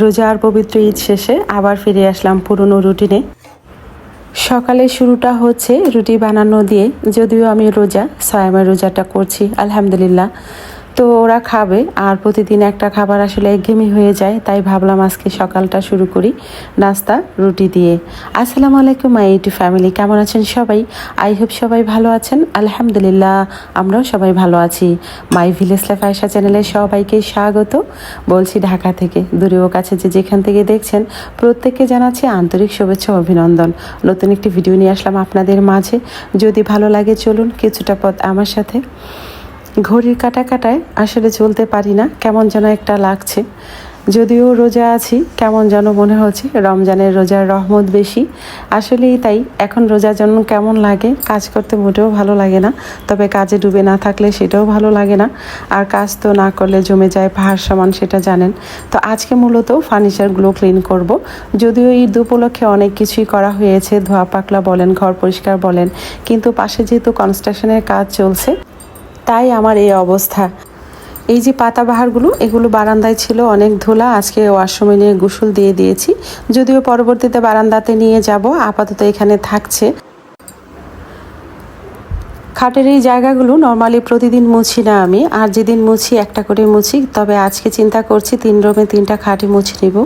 রোজার পবিত্র ঈদ শেষে আবার ফিরে আসলাম পুরনো রুটিনে। সকালে শুরুটা হচ্ছে রুটি বানানো দিয়ে, যদিও আমি রোজা সয়ামের রোজাটা করছি আলহামদুলিল্লাহ। তো ওরা খাবে, আর প্রতিদিন একটা খাবার আসলে একঘেয়েমি হয়ে যায়, তাই ভাবলাম আজকে সকালটা শুরু করি নাস্তা রুটি দিয়ে। আসসালামু আলাইকুম মাই ইউটিউব ফ্যামিলি, কেমন আছেন সবাই? আই হোপ সবাই ভালো আছেন। আলহামদুলিল্লাহ আমরাও সবাই ভালো আছি। মাই ভিলেজ লাইফ আয়েশা চ্যানেলে সবাইকে স্বাগত বলছি ঢাকা থেকে। দূরেও কাছে যে যেখান থেকে দেখছেন প্রত্যেককে জানাচ্ছি আন্তরিক শুভেচ্ছা ও অভিনন্দন। নতুন একটি ভিডিও নিয়ে আসলাম আপনাদের মাঝে। যদি ভালো লাগে চলুন কিছুটা পথ আমার সাথে। ঘড়ির কাটায় আসলে চলতে পারি না, কেমন যেন একটা লাগছে। যদিও রোজা আছি, কেমন যেন মনে হচ্ছে রমজানের রোজার রহমত বেশি। আসলেই তাই, এখন রোজা যেন কেমন লাগে, কাজ করতে মোটেও ভালো লাগে না। তবে কাজে ডুবে না থাকলে সেটাও ভালো লাগে না, আর কাজ তো না করলে জমে যায় পাহাড় সমান, সেটা জানেন। তো আজকে মূলত ফার্নিচারগুলো ক্লিন করব। যদিও ঈদ উপলক্ষে অনেক কিছুই করা হয়েছে, ধোয়া পাকলা বলেন, ঘর পরিষ্কার বলেন, কিন্তু পাশে যেহেতু কনস্ট্রাকশনের কাজ চলছে তাই আমার এই অবস্থা। এই যে পাতাবাহারগুলো, এগুলো বারান্দায় ছিল, অনেক ধুলা। আজকে ওয়াশরুমে নিয়ে গোসল দিয়ে দিয়েছি, যদিও পরবর্তীতে বারান্দাতে নিয়ে যাব, আপাতত এখানে থাকছে। খাটের এই জায়গাগুলো নর্মালি প্রতিদিন মুছি না আমি, আর যেদিন মুছি একটা করে মুছি। তবে আজকে চিন্তা করছি 3 রুমে 3টা খাটই মুছে নিব।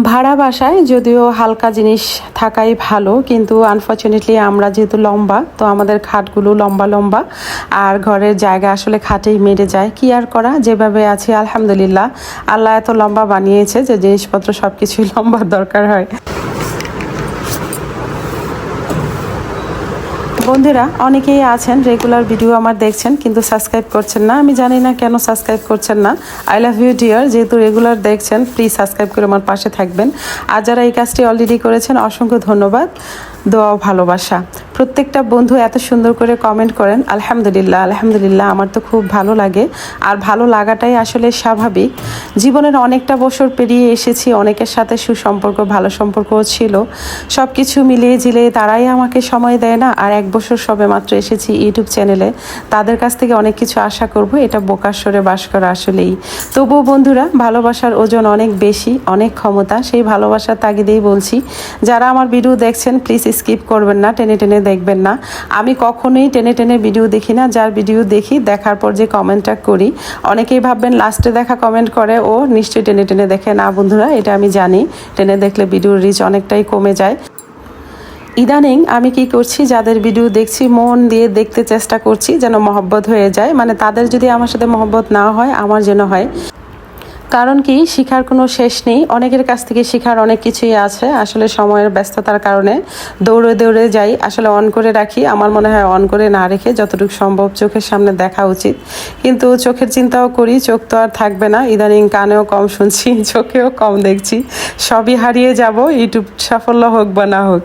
ভাড়া বাসায় যদিও হালকা জিনিস থাকাই ভালো, কিন্তু আনফর্চুনেটলি আমরা যেহেতু লম্বা, তো আমাদের খাটগুলো লম্বা লম্বা, আর ঘরের জায়গা আসলে খাটেই মেরে যায়। কি আর করা, যেভাবে আছে আলহামদুলিল্লাহ। আল্লাহ এত লম্বা বানিয়েছে যে জিনিসপত্র সব কিছুই লম্বার দরকার হয়। বন্ধুরা অনেকেই আছেন রেগুলার ভিডিও আমার দেখছেন, কিন্তু সাবস্ক্রাইব করছেন না। আমি জানি না কেন সাবস্ক্রাইব করছেন না। আই লাভ ইউ ডিয়ার, যেহেতু রেগুলার দেখছেন প্লিজ সাবস্ক্রাইব করে আমার পাশে থাকবেন। আর যারা এই কাজটি অলরেডি করেছেন অসংখ্য ধন্যবাদ, দোয়া ও ভালোবাসা। প্রত্যেকটা বন্ধু এত সুন্দর করে কমেন্ট করেন, আলহামদুলিল্লাহ আলহামদুলিল্লাহ। আমার তো খুব ভালো লাগে, আর ভালো লাগাটাই আসলে স্বাভাবিক। জীবনের অনেকটা বছর পেরিয়ে এসেছি, অনেকের সাথে সুসম্পর্ক ভালো সম্পর্কও ছিল। সব কিছু মিলিয়ে ঝিলিয়ে তারাই আমাকে সময় দেয় না। আর 1 বছর সবে মাত্র এসেছি ইউটিউব চ্যানেলে, তাদের কাছ থেকে অনেক কিছু আশা করব, এটা বোকার স্বরে বাস করা আসলেই। তবুও বন্ধুরা, ভালোবাসার ওজন অনেক বেশি, অনেক ক্ষমতা। সেই ভালোবাসার তাগিদেই বলছি, যারা আমার ভিডিও দেখছেন প্লিজ স্কিপ করবেন না, টেনে টেনে দেখবেন না। আমি কখনোই টেনে টেনে ভিডিও দেখি না। যার ভিডিও দেখি, দেখার পর যে কমেন্টটা করি, অনেকেই ভাববেন লাস্টে দেখা কমেন্ট করে ও নিশ্চয়ই টেনে টেনে দেখে। না বন্ধুরা, এটা আমি জানি, টেনে দেখলে ভিডিওর রিচ অনেকটাই কমে যায়। ইদানিং আমি কি করছি, যাদের ভিডিও দেখছি মন দিয়ে দেখতে চেষ্টা করছি, যেন মহব্বত হয়ে যায়। মানে তাদের যদি আমার সাথে মহব্বত না হয়, আমার যেন হয়। কারণ কি, শিখার কোনো শেষ নেই। অনেকের কাছ থেকে শিখার অনেক কিছুই আছে। আসলে সময়ের ব্যস্ততার কারণে দৌড়ে দৌড়ে যাই, আসলে অন করে রাখি। আমার মনে হয় অন করে না রেখে যতটুকু সম্ভব চোখের সামনে দেখা উচিত। কিন্তু চোখের চিন্তাও করি, চোখ তো আর থাকবে না। ইদানিং কানেও কম শুনছি, চোখেও কম দেখছি। সবই হারিয়ে যাব, ইউটিউব সাফল্য হোক বা না হোক।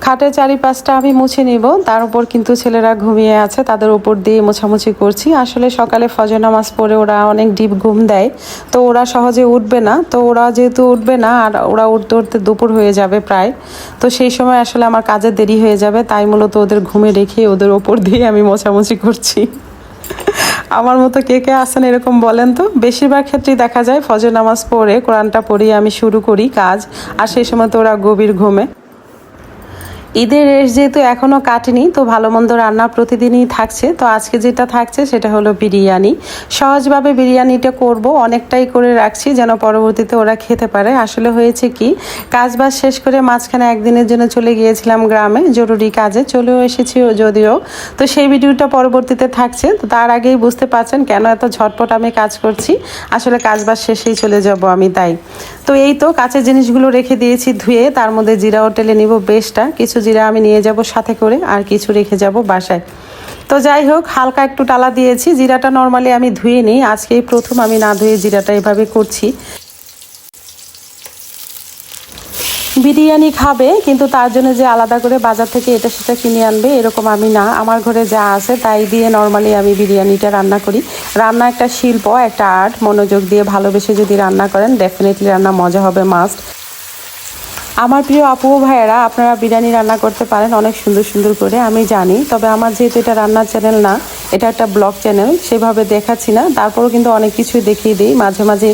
খাটের 4-5টা আমি মুছে নিব, তার উপর কিন্তু ছেলেরা ঘুমিয়ে আছে, তাদের উপর দিয়ে মোছামুছি করছি। আসলে সকালে ফজর নামাজ পড়ে ওরা অনেক ডিপ ঘুম দেয়, তো ওরা সহজে উঠবে না। তো ওরা যেহেতু উঠবে না, আর ওরা উঠতে উঠতে দুপুর হয়ে যাবে প্রায়, তো সেই সময় আসলে আমার কাজে দেরি হয়ে যাবে। তাই মূলত ওদের ঘুমে রেখে ওদের ওপর দিয়ে আমি মোছামুছি করছি। আমার মতো কে কে আছেন এরকম বলেন তো? বেশিরভাগ ক্ষেত্রেই দেখা যায় ফজর নামাজ পড়ে কোরআনটা পড়িয়ে আমি শুরু করি কাজ, আর সেই সময় তো ওরা গভীর ঘুমে। ঈদের রেশ যেহেতু এখনও কাটেনি, তো ভালো মন্দ রান্না প্রতিদিনই থাকছে। তো আজকে যেটা থাকছে সেটা হলো বিরিয়ানি। সহজভাবে বিরিয়ানিটা করব, অনেকটাই করে রাখছি যেন পরবর্তীতে ওরা খেতে পারে। আসলে হয়েছে কি, কাজবাজ শেষ করে মাঝখানে একদিনের জন্য চলে গিয়েছিলাম গ্রামে, জরুরি কাজে চলেও এসেছি যদিও। তো সেই ভিডিওটা পরবর্তীতে থাকছে। তো তার আগেই বুঝতে পারছেন কেন এত ঝটপট আমি কাজ করছি। আসলে কাজবাজ শেষেই চলে যাব আমি, তাই। তো এই তো কাঁচের জিনিসগুলো রেখে দিয়েছি ধুয়ে, তার মধ্যে জিরাও টেলে নিব বেশটা। কিছু জিরা আমি নিয়ে যাব সাথে করে, আর কিছু রেখে যাব বাসায়। তো যাই হোক, হালকা একটু টালা দিয়েছি। জিরাটা নর্মালি আমি ধুয়ে নিই, আজকেই প্রথম আমি না ধুয়ে জিরাটা এভাবে করছি। বিরিয়ানি খাবে, কিন্তু তার জন্য যে আলাদা করে বাজার থেকে এটা সেটা কিনে আনবে এরকম আমি না। আমার ঘরে যা আছে তাই দিয়ে নর্মালি আমি বিরিয়ানিটা রান্না করি। রান্না একটা শিল্প, একটা আর্ট। মনোযোগ দিয়ে ভালোবেসে যদি রান্না করেন, ডেফিনেটলি রান্না মজা হবে, মাস্ট। আমার প্রিয় আপু ও ভাইয়েরা, আপনারা বিরিয়ানি রান্না করতে পারেন অনেক সুন্দর সুন্দর করে, আমি জানি। তবে আমার যেহেতু এটা রান্নার চ্যানেল না, এটা একটা ব্লগ চ্যানেল, সেভাবে দেখাচ্ছি না। তারপরও কিন্তু অনেক কিছুই দেখিয়ে দিই। মাঝে মাঝে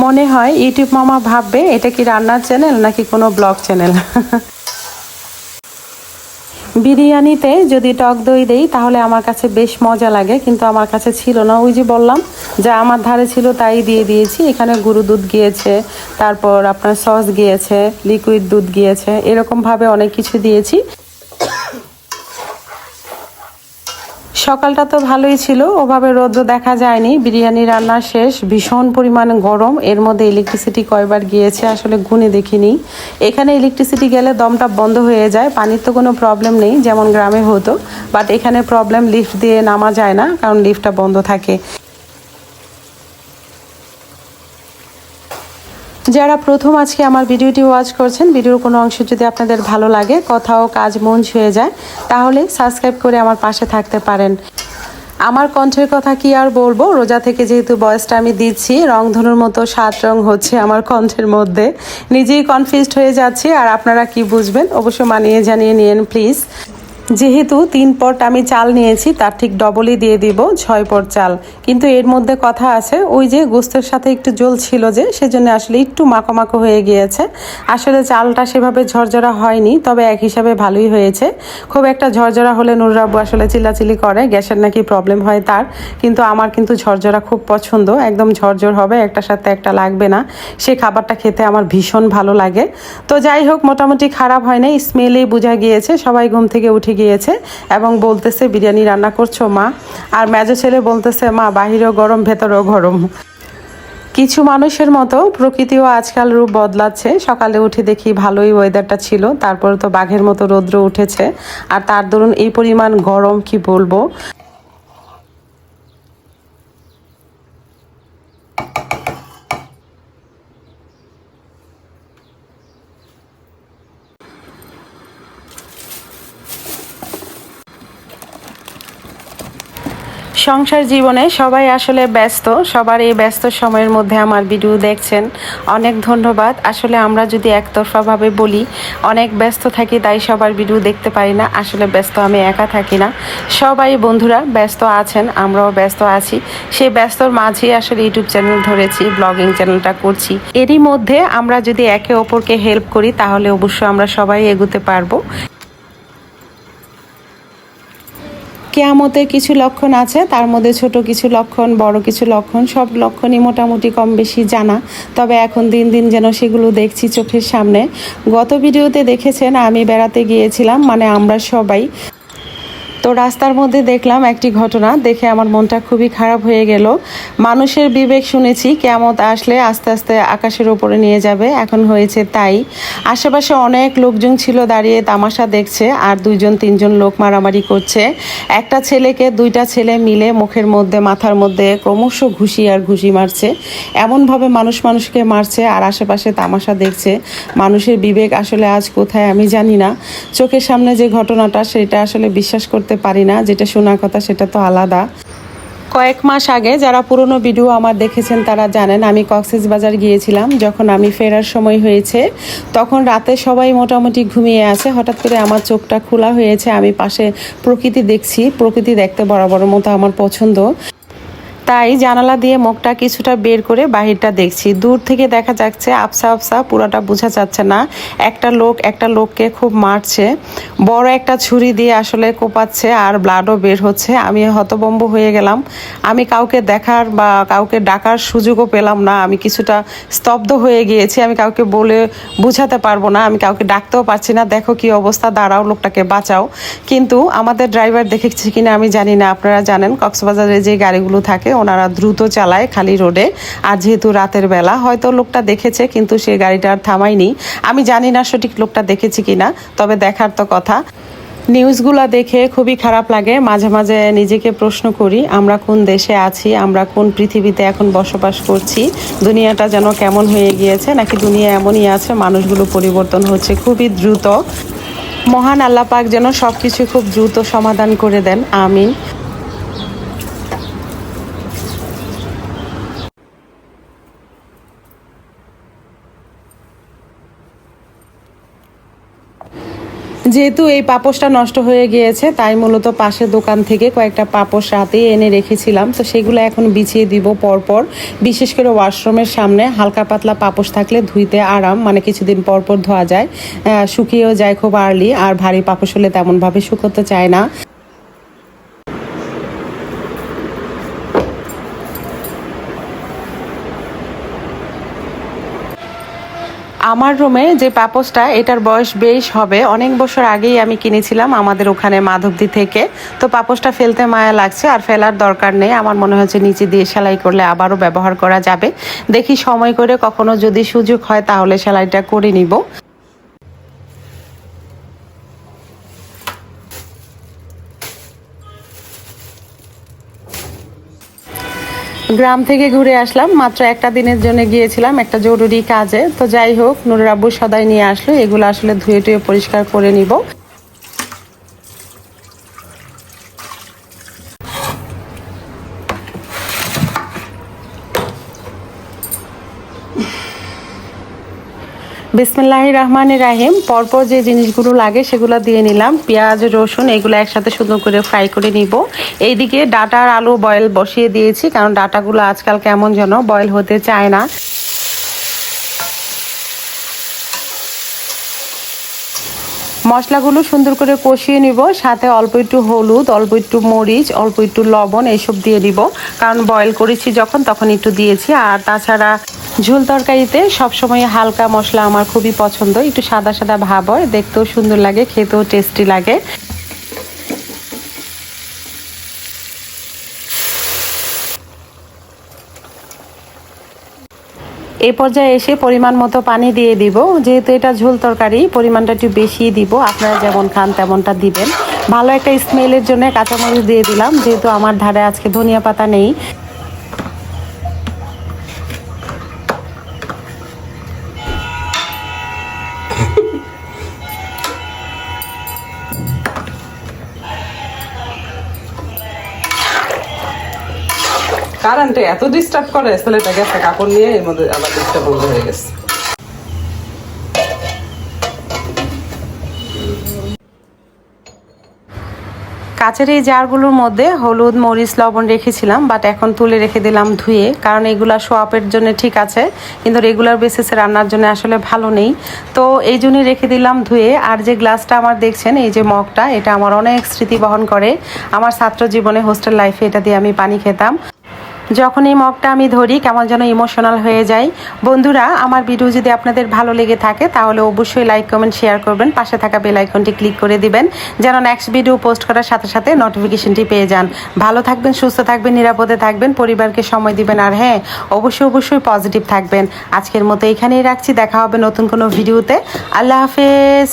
মনে হয় ইউটিউব মামা ভাববে এটা কি রান্নার চ্যানেল নাকি কোনো ব্লগ চ্যানেল। বিরিয়ানিতে যদি টক দই দেই তাহলে আমার কাছে বেশ মজা লাগে, কিন্তু আমার কাছে ছিল না। ওই যে বললাম, যা আমার ধারে ছিল তাই দিয়ে দিয়েছি। এখানে গুঁড়ো দুধ গিয়েছে, তারপর আপনার সস গিয়েছে, লিকুইড দুধ গিয়েছে, এরকমভাবে অনেক কিছু দিয়েছি। সকালটা তো ভালোই ছিল, ওভাবে রোদ্র দেখা যায়নি। বিরিয়ানি রান্না শেষ, ভীষণ পরিমাণে গরম। এর মধ্যে ইলেকট্রিসিটি কয়বার গিয়েছে আসলে গুনে দেখিনি। এখানে ইলেকট্রিসিটি গেলে দমটা বন্ধ হয়ে যায়। পানির তো কোনো প্রবলেম নেই যেমন গ্রামে হতো, বাট এখানে প্রবলেম, লিফট দিয়ে নামা যায় না কারণ লিফটটা বন্ধ থাকে। যারা প্রথম আজকে আমার ভিডিওটি ওয়াচ করছেন, ভিডিওর কোনো অংশ যদি আপনাদের ভালো লাগে, কথাও কাজ মন ছুঁয়ে যায়, তাহলে সাবস্ক্রাইব করে আমার পাশে থাকতে পারেন। আমার কণ্ঠের কথা কি আর বলবো, রোজা থেকে যেহেতু বয়সটা আমি দিচ্ছি, রংধনুর মতো 7 রং হচ্ছে আমার কণ্ঠের মধ্যে। নিজেই কনফিউজড হয়ে যাচ্ছি, আর আপনারা কি বুঝবেন অবশ্য মানিয়ে জানিয়ে নিন প্লিজ। যেহেতু 3 পট আমি চাল নিয়েছি, তার ঠিক ডবলই দিয়ে দিব 6 পট চাল। কিন্তু এর মধ্যে কথা আছে, ওই যে গোস্তের সাথে একটু জল ছিল যে, সেজন্য আসলে একটু মাখো মাখো হয়ে গিয়েছে। আসলে চালটা সেভাবে ঝরঝরা হয়নি, তবে এক হিসাবে ভালোই হয়েছে। খুব একটা ঝরঝরা হলে নুররাব্বু আসলে চিল্লাচিল্লি করে, গ্যাসের নাকি প্রবলেম হয় তার। কিন্তু আমার কিন্তু ঝরঝরা খুব পছন্দ, একদম ঝরঝর হবে, একটার সাথে একটা লাগবে না। সে খাবারটা খেতে আমার ভীষণ ভালো লাগে। তো যাই হোক, মোটামুটি খারাপ হয় না, স্মেলেই বোঝা গিয়েছে। সবাই ঘুম থেকে উঠে গিয়েছে এবং বলতেছে বিরিয়ানি রান্না করছো মা। আর মেজো ছেলে বলতেছে মা বাহিরেও গরম ভেতরেও গরম। কিছু মানুষের মতো প্রকৃতিও আজকাল রূপ বদলাচ্ছে। সকালে উঠে দেখি ভালোই ওয়েদারটা ছিল, তারপর তো বাঘের মতো রৌদ্র উঠেছে। আর তার দরুন এই পরিমাণ গরম, কি বলবো। সংসার জীবনে সবাই আসলে ব্যস্ত, সবার এই ব্যস্ত সময়ের মধ্যে আমার ভিডিও দেখছেন, অনেক ধন্যবাদ। আসলে আমরা যদি একতরফাভাবে বলি অনেক ব্যস্ত থাকি তাই সবার ভিডিও দেখতে পারি না, আসলে ব্যস্ত আমি একা থাকি না, সবাই বন্ধুরা ব্যস্ত আছেন, আমরাও ব্যস্ত আছি। সেই ব্যস্তর মাঝেই আসলে ইউটিউব চ্যানেল ধরেছি, ব্লগিং চ্যানেলটা করছি। এরই মধ্যে আমরা যদি একে অপরকে হেল্প করি তাহলে অবশ্যই আমরা সবাই এগোতে পারবো। কেয়ামতের কিছু লক্ষণ আছে, তার মধ্যে ছোট কিছু লক্ষণ, বড় কিছু লক্ষণ, সব লক্ষণই মোটামুটি কম বেশি জানা। তবে এখন দিন দিন যেন সেগুলো দেখছি চোখের সামনে। গত ভিডিওতে দেখেছেন আমি বেড়াতে গিয়েছিলাম, মানে আমরা সবাই। তো রাস্তার মধ্যে দেখলাম একটি ঘটনা, দেখে আমার মনটা খুবই খারাপ হয়ে গেল। মানুষের বিবেক শুনেছি কিয়ামত আসলে আস্তে আস্তে আকাশের ওপরে নিয়ে যাবে, এখন হয়েছে তাই। আশেপাশে অনেক লোকজন ছিল দাঁড়িয়ে তামাশা দেখছে, আর 2-3জন লোক মারামারি করছে। একটা ছেলেকে 2টা ছেলে মিলে মুখের মধ্যে মাথার মধ্যে ক্রমশ ঘুষি আর ঘুষি মারছে। এমনভাবে মানুষ মানুষকে মারছে আর আশেপাশে তামাশা দেখছে। মানুষের বিবেক আসলে আজ কোথায় আমি জানি না। চোখের সামনে যে ঘটনাটা সেটা আসলে বিশ্বাস করতে পারি না, যেটা শোনা কথা সেটা তো আলাদা। কয়েক মাস আগে যারা পুরনো ভিডিও আমার দেখেছেন তারা জানেন আমি কক্সবাজার গিয়েছিলাম। যখন আমি ফেরার সময় হয়েছে তখন রাতে সবাই মোটামুটি ঘুমিয়ে আছে, হঠাৎ করে আমার চোখটা খোলা হয়েছে। আমি পাশে প্রকৃতি দেখছি, প্রকৃতি দেখতে বরাবর মতো আমার পছন্দ, তাই জানালা দিয়ে মুখটা কিছুটা বের করে বাহিরটা দেখছি। দূর থেকে দেখা যাচ্ছে আবসা আবসা, পুরোটা বোঝা যাচ্ছে না। একটা লোককে খুব মারছে, বড় একটা ছুরি দিয়ে আসলে কোপাচ্ছে, আর ব্লাডও বের হচ্ছে। আমি হতভম্ব হয়ে গেলাম। আমি কাউকে দেখার বা কাউকে ডাকার সুযোগও পেলাম না। আমি কিছুটা স্তব্ধ হয়ে গিয়েছি। আমি কাউকে বলে বুঝাতে পারবো না, আমি কাউকে ডাকতেও পারছি না, দেখো কি অবস্থা, দাঁড়াও, লোকটাকে বাঁচাও। কিন্তু আমাদের ড্রাইভার দেখেছি কিনা আমি জানি না। আপনারা জানেন কক্সবাজারে যে গাড়িগুলো থাকে ওনারা দ্রুত চালায় খালি রোডে, আর যেহেতু রাতের বেলা হয়তো লোকটা দেখেছে, কিন্তু সে গাড়িটা আর থামায়নি। আমি জানি না সঠিক লোকটা দেখেছি কিনা, তবে দেখার তো কথা। নিউজগুলো দেখে খুবই খারাপ লাগে। মাঝে মাঝে নিজেকে প্রশ্ন করি আমরা কোন দেশে আছি, আমরা কোন পৃথিবীতে এখন বসবাস করছি। দুনিয়াটা যেন কেমন হয়ে গিয়েছে, নাকি দুনিয়া এমনই আছে, মানুষগুলো পরিবর্তন হচ্ছে খুবই দ্রুত। মহান আল্লাহ পাক যেন সব কিছু খুব দ্রুত সমাধান করে দেন, আমিন। যেহেতু এই পাপোশটা নষ্ট হয়ে গিয়েছে তাই মূলত পাশের দোকান থেকে কয়েকটা পাপোশ রাতে এনে রেখেছিলাম, তো সেগুলো এখন বিছিয়ে দিব পরপর। বিশেষ করে ওয়াশরুমের সামনে হালকা পাতলা পাপোশ থাকলে ধুইতে আরাম, মানে কিছুদিন পরপর ধোয়া যায়, শুকিয়েও যায় খুব আর্লি। আর ভারী পাপোশ হলে তেমনভাবে শুকোতে চায় না। আমার রুমে যে পাপোশটা, এটার বয়স বেশ হবে, অনেক বছর আগেই আমি কিনেছিলাম আমাদের ওখানে মাধবদী থেকে। তো পাপোশটা ফেলতে মায়া লাগছে, আর ফেলার দরকার নেই। আমার মনে হচ্ছে নিচে দিয়ে সেলাই করলে আবারও ব্যবহার করা যাবে। দেখি সময় করে কখনো যদি সুযোগ হয় তাহলে সেলাইটা করে নিব। গ্রাম থেকে ঘুরে আসলাম, মাত্র একটা দিনের জন্য গিয়েছিলাম একটা জরুরি কাজে। তো যাই হোক, নুরের আব্বু সদাই নিয়ে আসলো, এগুলো আসলে ধুয়ে টুয়ে পরিষ্কার করে নিব। বিসমিল্লাহির রহমানির রাহিম। পরপর যে জিনিসগুলো লাগে সেগুলো দিয়ে নিলাম। পেঁয়াজ, রসুন এগুলো একসাথে সুন্দর করে ফ্রাই করে নিব। এইদিকে ডাটা আর আলু বয়েল বসিয়ে দিয়েছি, কারণ ডাটাগুলো আজকাল কেমন যেন বয়েল হতে চায় না। মশলাগুলো সুন্দর করে কষিয়ে নিব, সাথে অল্প একটু হলুদ, অল্প একটু মরিচ, অল্প একটু লবণ এইসব দিয়ে দিব, কারণ বয়েল করেছি যখন তখন একটু দিয়েছি। আর তাছাড়া ঝোল তরকারিতে সবসময় হালকা মশলা আমার খুবই পছন্দ, একটু সাদা সাদা ভাব হয়, দেখতেও সুন্দর লাগে, খেতেও টেস্টি লাগে। এই পর্যায়ে এসে পরিমাণ মতো পানি দিয়ে দিব। যেহেতু এটা ঝোল তরকারি, পরিমাণটা একটু বেশিই দিব, আপনারা যেমন খান তেমনটা দিবেন। ভালো একটা স্মেলের জন্য কাঁচামরিচ দিয়ে দিলাম, যেহেতু আমার ধারে আজকে ধনিয়া পাতা নেই। কারেন্টে এত ডিস্টার্ব করে, ছেলেটা গেছে কাপড় নিয়ে, এর মধ্যে আবার ডিস্টার্ব বন্ধ হয়ে গেছে। কাচের এই জারগুলোর মধ্যে হলুদ, মরিচ, লবণ রেখেছিলাম, বাট এখন তুলে রেখে দিলাম ধুয়ে, কারণ এগুলা শোয়াপের জন্য ঠিক আছে, কিন্তু রেগুলার বেসিসে রান্নার জন্য আসলে ভালো নেই। তো এই জন্যই রেখে দিলাম ধুয়ে। আর যে গ্লাসটা আমার দেখছেন, এই যে মগটা, এটা আমার অনেক স্মৃতি বহন করে। আমার ছাত্র জীবনে হোস্টেল লাইফে এটা দিয়ে আমি পানি খেতাম। যখন এই মগটা আমি ধরি কেমন যেন ইমোশনাল হয়ে যায়। বন্ধুরা, আমার ভিডিও যদি আপনাদের ভালো লেগে থাকে তাহলে অবশ্যই লাইক, কমেন্ট, শেয়ার করবেন। পাশে থাকা বেল আইকনটি ক্লিক করে দিবেন, যেন নেক্সট ভিডিও পোস্ট করার সাথে সাথে নোটিফিকেশনটি পেয়ে যান। ভালো থাকবেন, সুস্থ থাকবেন, নিরাপদে থাকবেন, পরিবারকে সময় দিবেন, আর হ্যাঁ, অবশ্যই পজিটিভ থাকবেন। আজকের মতো এখানেই রাখছি, দেখা হবে নতুন কোনো ভিডিওতে। আল্লাহ হাফেজ।